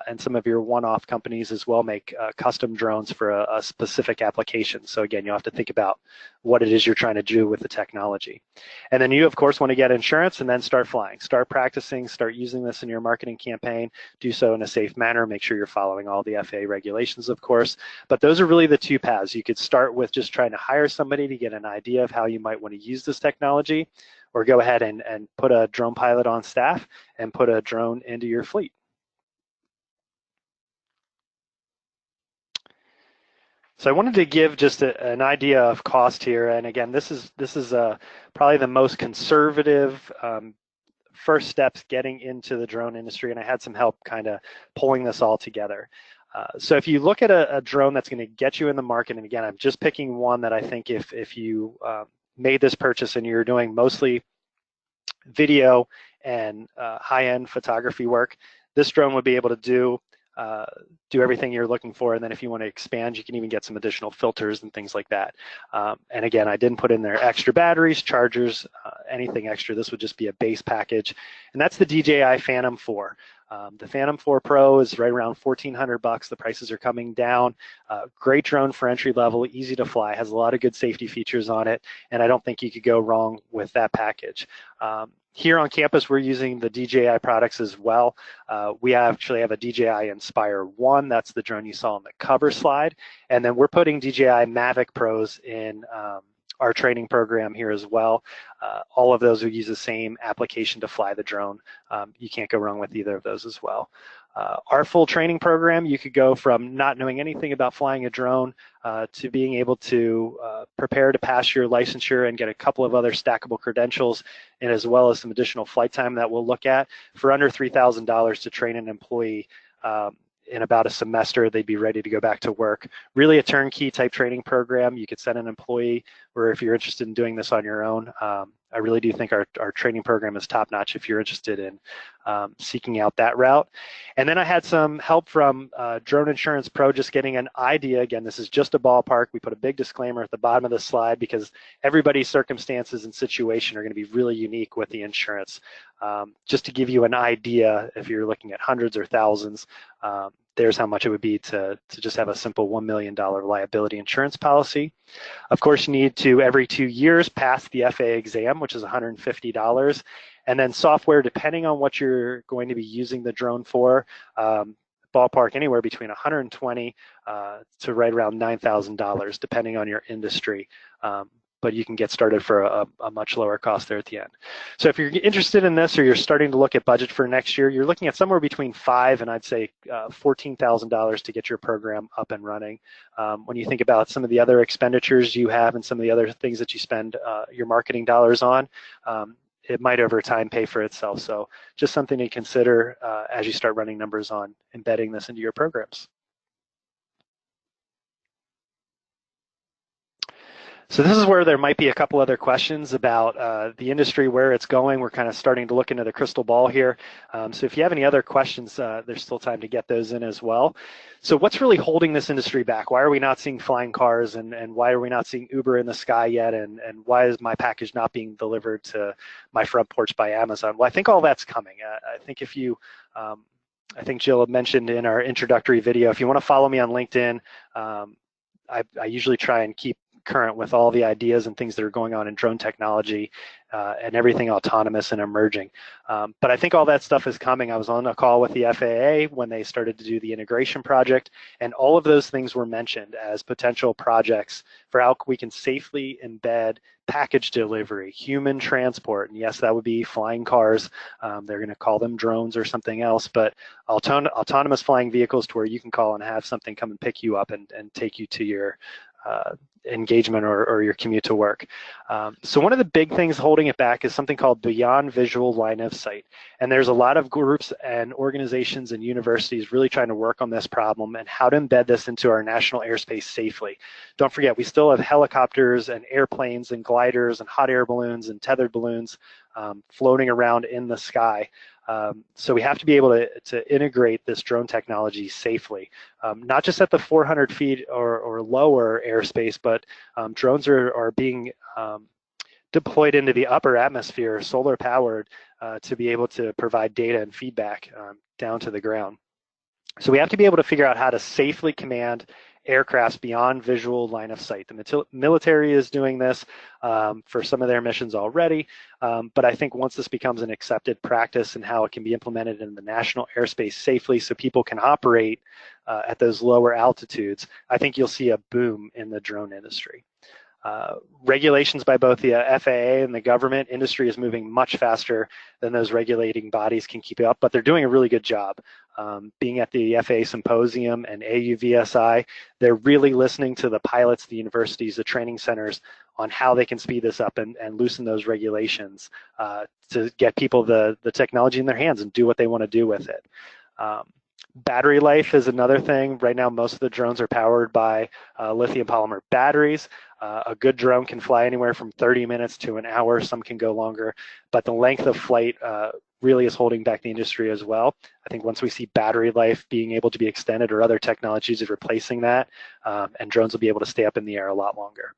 and some of your one-off companies as well make custom drones for a specific application. So again, you'll have to think about what it is you're trying to do with the technology. And then you, of course, want to get insurance and then start flying. Start practicing, start using this in your marketing campaign. Do so in a safe manner. Make sure you're following all the FAA regulations, of course. But those are really the two paths. You could start with just trying to hire somebody to get an idea of how you might want to use this technology, or go ahead and put a drone pilot on staff and put a drone into your fleet. So I wanted to give just an idea of cost here, and again, this is probably the most conservative first steps getting into the drone industry, and I had some help kind of pulling this all together. So if you look at a drone that's going to get you in the market, and again, I'm just picking one that I think if you made this purchase and you're doing mostly video and high-end photography work, this drone would be able to do everything you're looking for. And then if you want to expand, you can even get some additional filters and things like that. And again, I didn't put in there extra batteries, chargers, anything extra. This would just be a base package. And that's the DJI Phantom 4. The Phantom 4 Pro is right around $1,400. The prices are coming down. Great drone for entry level, easy to fly, has a lot of good safety features on it, and I don't think you could go wrong with that package. Here on campus, we're using the DJI products as well. We actually have a DJI Inspire 1. That's the drone you saw on the cover slide. And then we're putting DJI Mavic Pros in our training program here as well. All of those will use the same application to fly the drone. You can't go wrong with either of those as well. Our full training program, you could go from not knowing anything about flying a drone to being able to prepare to pass your licensure and get a couple of other stackable credentials, and as well as some additional flight time that we'll look at for under $3,000 to train an employee. In about a semester, they'd be ready to go back to work. Really a turnkey type training program. You could send an employee, or if you're interested in doing this on your own, I really do think our training program is top notch if you're interested in seeking out that route. And then I had some help from Drone Insurance Pro, just getting an idea. Again, this is just a ballpark. We put a big disclaimer at the bottom of the slide because everybody's circumstances and situation are going to be really unique with the insurance. Just to give you an idea, if you're looking at hundreds or thousands, there's how much it would be to just have a simple $1 million liability insurance policy. Of course, you need to, every 2 years, pass the FAA exam, which is $150. And then software, depending on what you're going to be using the drone for, ballpark anywhere between $120 to right around $9,000, depending on your industry. But you can get started for a much lower cost there at the end. So if you're interested in this, or you're starting to look at budget for next year, you're looking at somewhere between $5,000 and I'd say $14,000 to get your program up and running. When you think about some of the other expenditures you have and some of the other things that you spend your marketing dollars on, it might over time pay for itself. So just something to consider as you start running numbers on embedding this into your programs. So this is where there might be a couple other questions about the industry, where it's going. We're kind of starting to look into the crystal ball here. So if you have any other questions, there's still time to get those in as well. So what's really holding this industry back? Why are we not seeing flying cars, and why are we not seeing Uber in the sky yet? And why is my package not being delivered to my front porch by Amazon? Well, I think all that's coming. I think if you, I think Jill had mentioned in our introductory video, if you want to follow me on LinkedIn, I usually try and keep current with all the ideas and things that are going on in drone technology. and everything autonomous and emerging. But I think all that stuff is coming. I was on a call with the FAA when they started to do the integration project, and all of those things were mentioned as potential projects for how we can safely embed package delivery, human transport, and yes, that would be flying cars. They're going to call them drones or something else, but autonomous flying vehicles to where you can call and have something come and pick you up and take you to your engagement or your commute to work. So one of the big things holding it back is something called beyond visual line of sight. And there's a lot of groups and organizations and universities really trying to work on this problem and how to embed this into our national airspace safely. Don't forget, we still have helicopters and airplanes and gliders and hot air balloons and tethered balloons floating around in the sky. So we have to be able to integrate this drone technology safely, not just at the 400 feet or lower airspace, but drones are being deployed into the upper atmosphere, solar powered, to be able to provide data and feedback down to the ground. So we have to be able to figure out how to safely command aircrafts beyond visual line of sight. The military is doing this for some of their missions already, but I think once this becomes an accepted practice and how it can be implemented in the national airspace safely so people can operate at those lower altitudes, I think you'll see a boom in the drone industry. Regulations by both the FAA and the government, industry is moving much faster than those regulating bodies can keep up, but they're doing a really good job. Being at the FAA Symposium and AUVSI, they're really listening to the pilots, the universities, the training centers on how they can speed this up and loosen those regulations to get people the technology in their hands and do what they want to do with it. Battery life is another thing. Right now, most of the drones are powered by lithium polymer batteries. A good drone can fly anywhere from 30 minutes to an hour. Some can go longer, but the length of flight really is holding back the industry as well. I think once we see battery life being able to be extended or other technologies of replacing that, and drones will be able to stay up in the air a lot longer.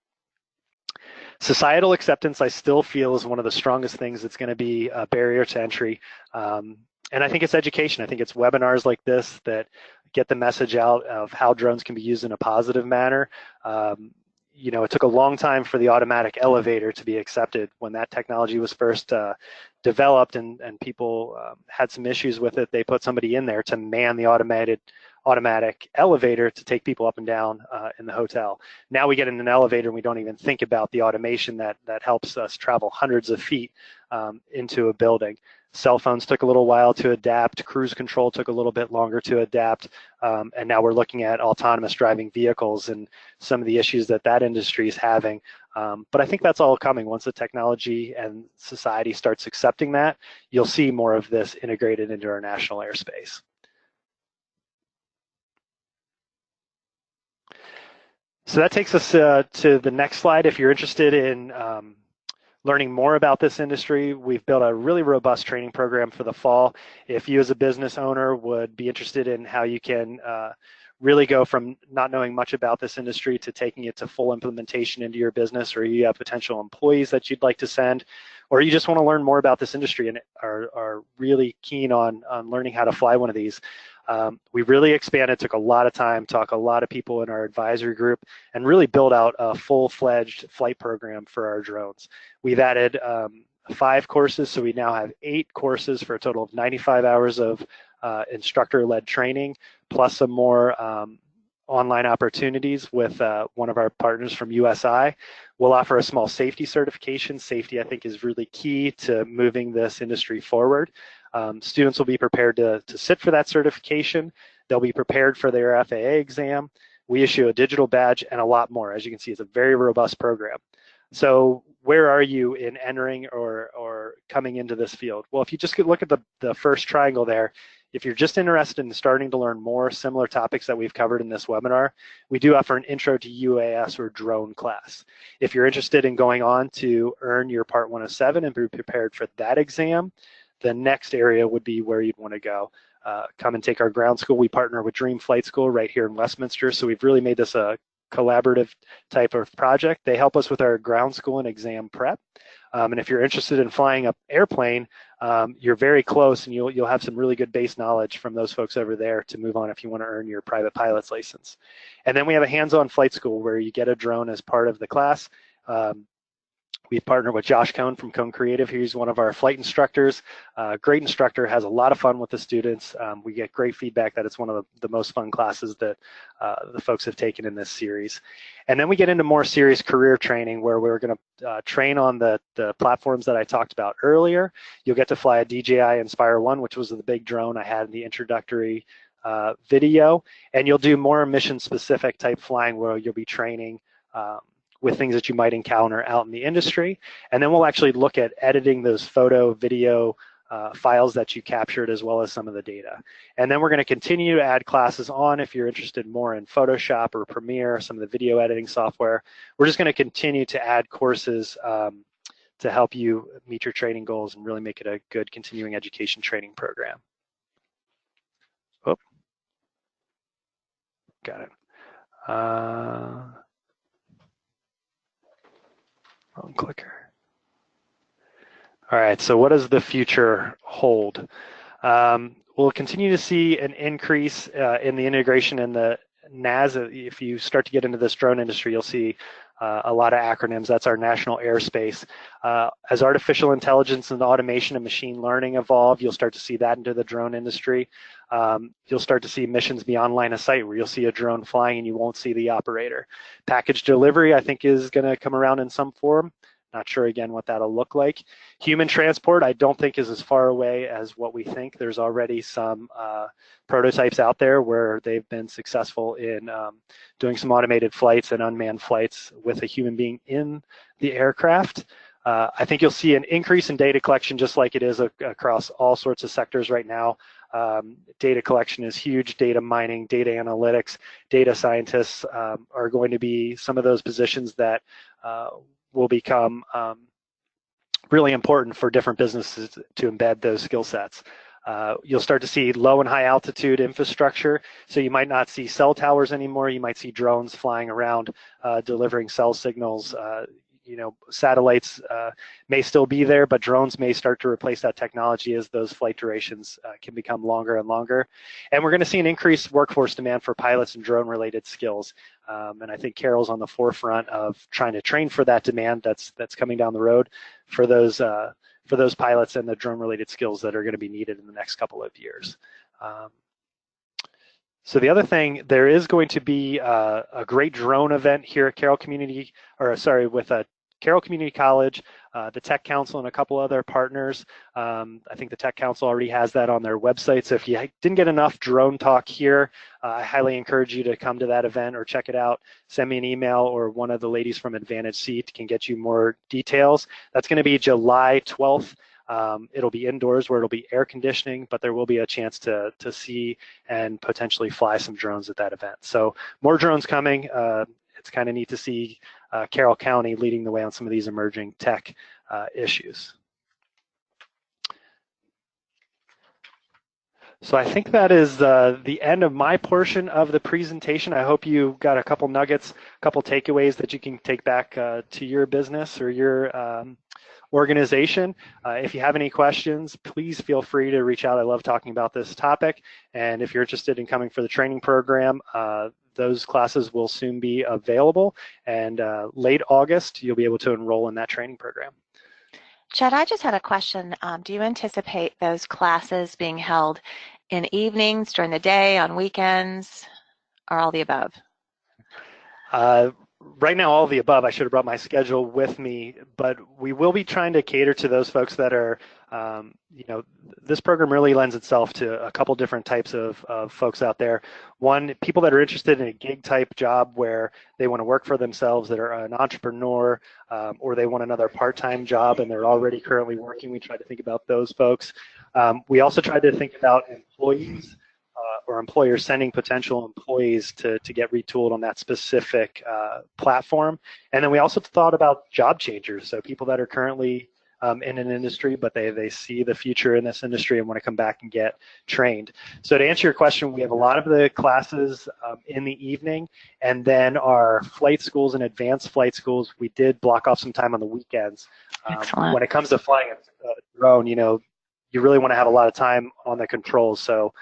Societal acceptance, I still feel, is one of the strongest things that's going to be a barrier to entry. And I think it's education. I think it's webinars like this that get the message out of how drones can be used in a positive manner. You know, it took a long time for the automatic elevator to be accepted when that technology was first developed, and people had some issues with it. They put somebody in there to man the automatic elevator to take people up and down in the hotel. Now we get in an elevator and we don't even think about the automation that helps us travel hundreds of feet into a building. Cell phones took a little while to adapt. Cruise control took a little bit longer to adapt. And now we're looking at autonomous driving vehicles and some of the issues that industry is having. But I think that's all coming. Once the technology and society starts accepting that, you'll see more of this integrated into our national airspace. So that takes us to the next slide. If you're interested in learning more about this industry, we've built a really robust training program for the fall. If you as a business owner would be interested in how you can really go from not knowing much about this industry to taking it to full implementation into your business, or you have potential employees that you'd like to send, or you just want to learn more about this industry and are really keen on learning how to fly one of these, we really expanded, took a lot of time, talked a lot of people in our advisory group, and really built out a full-fledged flight program for our drones. We've added 5 courses, so we now have 8 courses for a total of 95 hours of instructor-led training, plus some more online opportunities with one of our partners from USI. We'll offer a small safety certification. Safety, I think, is really key to moving this industry forward. Students will be prepared to sit for that certification. They'll be prepared for their FAA exam. We issue a digital badge and a lot more. As you can see, it's a very robust program. So where are you in entering or coming into this field? Well, if you just look at the first triangle there, if you're just interested in starting to learn more similar topics that we've covered in this webinar, we do offer an intro to UAS or drone class. If you're interested in going on to earn your Part 107 and be prepared for that exam, the next area would be where you'd want to go. Come and take our ground school. We partner with Dream Flight School right here in Westminster, so we've really made this a collaborative type of project. They help us with our ground school and exam prep. And if you're interested in flying an airplane, you're very close, and you'll have some really good base knowledge from those folks over there to move on if you want to earn your private pilot's license. And then we have a hands-on flight school where you get a drone as part of the class. We partner with Josh Cohn from Cohn Creative. He's one of our flight instructors. Great instructor, has a lot of fun with the students. We get great feedback that it's one of the most fun classes that the folks have taken in this series. And then we get into more serious career training where we're going to train on the platforms that I talked about earlier. You'll get to fly a DJI Inspire 1, which was the big drone I had in the introductory video. And you'll do more mission-specific type flying where you'll be training with things that you might encounter out in the industry. And then we'll actually look at editing those photo, video files that you captured, as well as some of the data. And then we're going to continue to add classes on if you're interested more in Photoshop or Premiere, some of the video editing software. We're just going to continue to add courses to help you meet your training goals and really make it a good continuing education training program. Oh, got it. Wrong clicker. All right, so what does the future hold? We'll continue to see an increase in the integration in the NAS. If you start to get into this drone industry, you'll see a lot of acronyms. That's our national airspace. As artificial intelligence and automation and machine learning evolve, you'll start to see that into the drone industry. You'll start to see missions beyond line of sight where you'll see a drone flying and you won't see the operator. Package delivery, I think, is going to come around in some form. Not sure, again, what that'll look like. Human transport, I don't think is as far away as what we think. There's already some prototypes out there where they've been successful in doing some automated flights and unmanned flights with a human being in the aircraft. I think you'll see an increase in data collection just like it is across all sorts of sectors right now. Data collection is huge. Data mining, data analytics, data scientists are going to be some of those positions that will become really important for different businesses to embed those skill sets. You'll start to see low and high altitude infrastructure. So you might not see cell towers anymore. You might see drones flying around delivering cell signals. Satellites may still be there, but drones may start to replace that technology as those flight durations can become longer and longer. And we're going to see an increased workforce demand for pilots and drone-related skills. And I think Carroll's on the forefront of trying to train for that demand that's coming down the road for those pilots and the drone-related skills that are going to be needed in the next couple of years. So the other thing, there is going to be a great drone event here at Carroll with Carroll Community College, the Tech Council, and a couple other partners. I think the Tech Council already has that on their website. So if you didn't get enough drone talk here, I highly encourage you to come to that event or check it out. Send me an email, or one of the ladies from Advantage Seat can get you more details. That's going to be July 12th. It'll be indoors where it'll be air conditioning, but there will be a chance to see and potentially fly some drones at that event. So more drones coming. It's kind of neat to see Carroll County leading the way on some of these emerging tech issues. So I think that is the end of my portion of the presentation. I hope you got a couple nuggets, a couple takeaways that you can take back to your business or your organization. If you have any questions, please feel free to reach out. I love talking about this topic. And if you're interested in coming for the training program, those classes will soon be available. And late August, you'll be able to enroll in that training program. Chet, I just had a question. Do you anticipate those classes being held in evenings, during the day, on weekends, or all the above? Right now, all of the above. I should have brought my schedule with me, but we will be trying to cater to those folks that are, this program really lends itself to a couple different types of folks out there. One, people that are interested in a gig type job where they want to work for themselves, that are an entrepreneur, or they want another part-time job and they're already currently working. We try to think about those folks. We also try to think about employees. Or employers sending potential employees to get retooled on that specific platform. And then we also thought about job changers, so people that are currently in an industry, but they see the future in this industry and want to come back and get trained. So to answer your question, we have a lot of the classes in the evening, and then our flight schools and advanced flight schools, we did block off some time on the weekends. When it comes to flying a drone, you really want to have a lot of time on the controls. So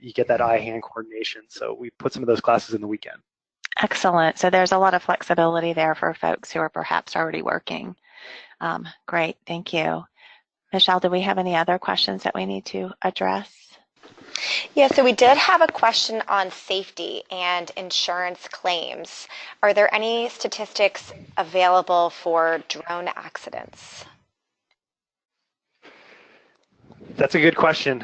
you get that eye-hand coordination. So we put some of those classes in the weekend. Excellent. So there's a lot of flexibility there for folks who are perhaps already working. Great, thank you. Michelle, do we have any other questions that we need to address? Yeah, so we did have a question on safety and insurance claims. Are there any statistics available for drone accidents? That's a good question.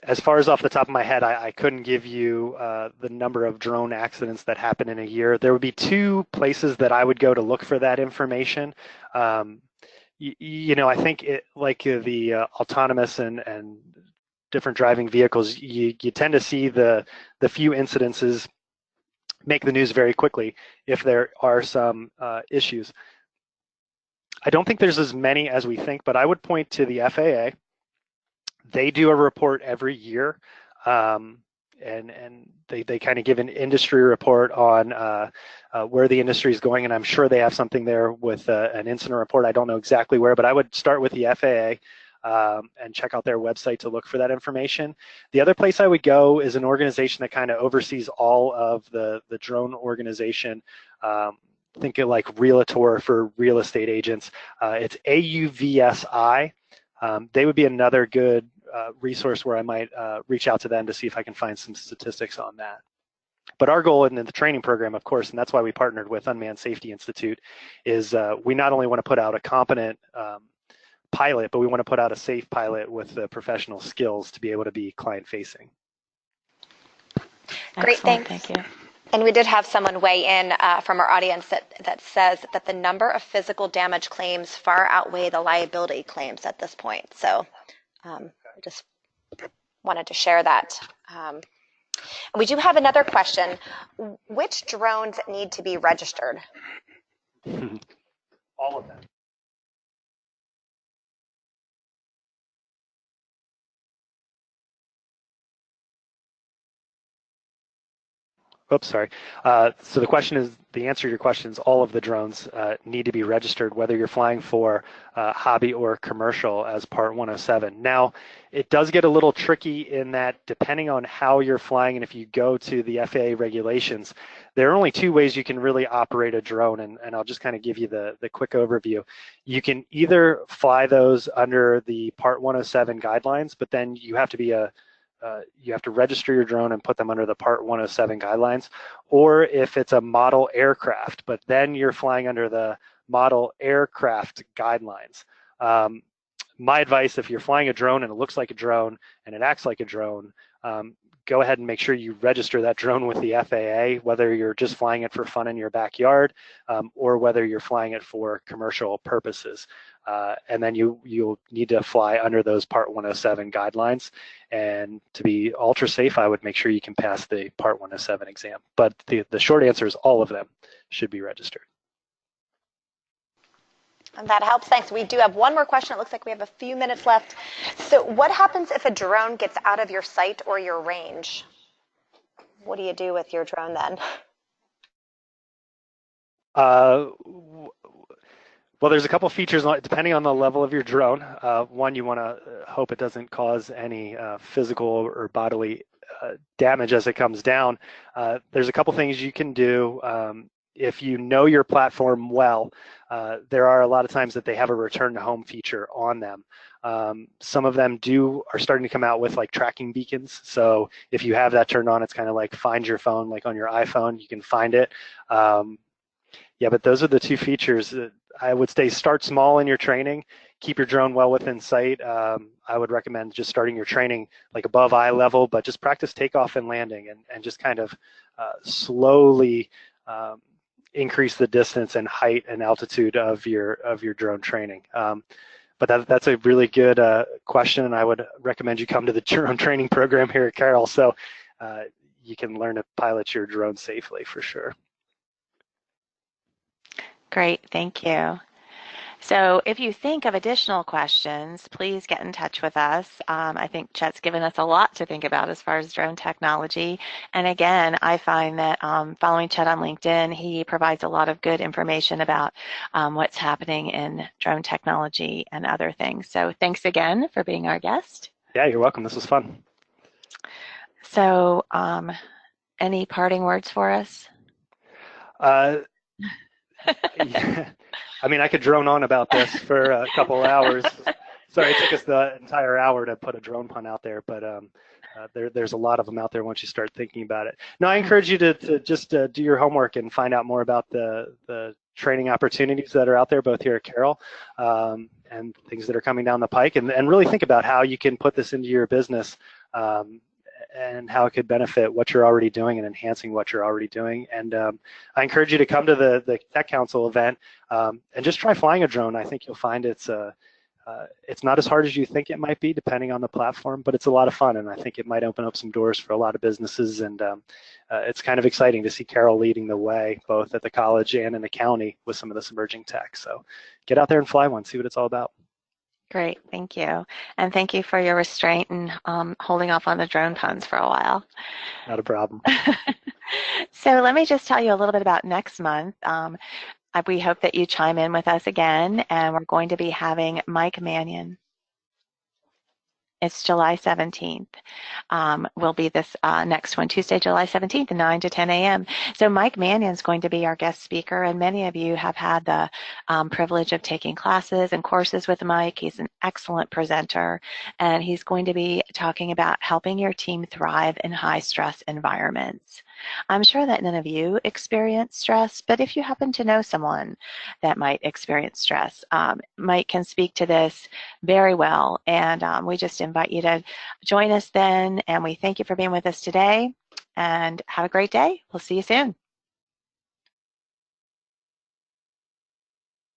As far as off the top of my head, I couldn't give you the number of drone accidents that happen in a year. There would be two places that I would go to look for that information. I think like the autonomous and different driving vehicles, you tend to see the few incidences make the news very quickly if there are some issues. I don't think there's as many as we think, but I would point to the FAA. They do a report every year, and they kind of give an industry report on where the industry is going, and I'm sure they have something there with an incident report. I don't know exactly where, but I would start with the FAA and check out their website to look for that information. The other place I would go is an organization that kind of oversees all of the drone organization. Think of like Realtor for real estate agents. It's AUVSI. They would be another good resource where I might reach out to them to see if I can find some statistics on that. But our goal in the training program, of course, and that's why we partnered with Unmanned Safety Institute, is we not only want to put out a competent pilot, but we want to put out a safe pilot with the professional skills to be able to be client-facing. Great, thanks. Thank you. And we did have someone weigh in from our audience that says that the number of physical damage claims far outweigh the liability claims at this point. So I just wanted to share that. We do have another question. Which drones need to be registered? All of them. Oops, sorry. So the question is, the answer to your question is all of the drones need to be registered, whether you're flying for hobby or commercial as Part 107. Now, it does get a little tricky in that depending on how you're flying, and if you go to the FAA regulations, there are only two ways you can really operate a drone, and I'll just kind of give you the quick overview. You can either fly those under the Part 107 guidelines, but then you have to be you have to register your drone and put them under the Part 107 guidelines, or if it's a model aircraft, but then you're flying under the model aircraft guidelines. My advice, if you're flying a drone and it looks like a drone and it acts like a drone, go ahead and make sure you register that drone with the FAA, whether you're just flying it for fun in your backyard or whether you're flying it for commercial purposes. And then you'll need to fly under those Part 107 guidelines. And to be ultra safe, I would make sure you can pass the Part 107 exam. But the short answer is all of them should be registered. And that helps. Thanks. We do have one more question. It looks like we have a few minutes left. So what happens if a drone gets out of your sight or your range? What do you do with your drone then? Well, there's a couple features depending on the level of your drone. One, you want to hope it doesn't cause any physical or bodily damage as it comes down. There's a couple things you can do. If you know your platform well, there are a lot of times that they have a return to home feature on them. Some of them are starting to come out with like tracking beacons. So if you have that turned on, it's kind of like find your phone, like on your iPhone, you can find it. Yeah, but those are the two features. I would say start small in your training, keep your drone well within sight. I would recommend just starting your training like above eye level, but just practice takeoff and landing and just kind of slowly increase the distance and height and altitude of your drone training. But that's a really good question, and I would recommend you come to the drone training program here at Carroll so you can learn to pilot your drone safely for sure. Great, thank you. So if you think of additional questions, please get in touch with us. I think Chet's given us a lot to think about as far as drone technology. And again, I find that following Chet on LinkedIn, he provides a lot of good information about what's happening in drone technology and other things. So thanks again for being our guest. Yeah, you're welcome. This was fun. So any parting words for us? Yeah. I mean, I could drone on about this for a couple of hours. Sorry, it took us the entire hour to put a drone pun out there, but there's a lot of them out there once you start thinking about it. No, I encourage you to just do your homework and find out more about the training opportunities that are out there, both here at Carroll and things that are coming down the pike, and really think about how you can put this into your business and how it could benefit what you're already doing and enhancing what you're already doing. And I encourage you to come to the Tech Council event and just try flying a drone. I think you'll find it's not as hard as you think it might be, depending on the platform, but it's a lot of fun, and I think it might open up some doors for a lot of businesses. And it's kind of exciting to see Carroll leading the way, both at the college and in the county, with some of this emerging tech. So get out there and fly one, see what it's all about. Great, thank you. And thank you for your restraint and holding off on the drone puns for a while. Not a problem. So let me just tell you a little bit about next month. We hope that you chime in with us again, and we're going to be having Mike Mannion. It's July 17th. Will be this next one, Tuesday, July 17th, 9 to 10 a.m. So Mike Mannion is going to be our guest speaker, and many of you have had the privilege of taking classes and courses with Mike. He's an excellent presenter, and he's going to be talking about helping your team thrive in high-stress environments. I'm sure that none of you experience stress, but if you happen to know someone that might experience stress, Mike can speak to this very well, and we just invite you to join us then, and we thank you for being with us today, and have a great day. We'll see you soon.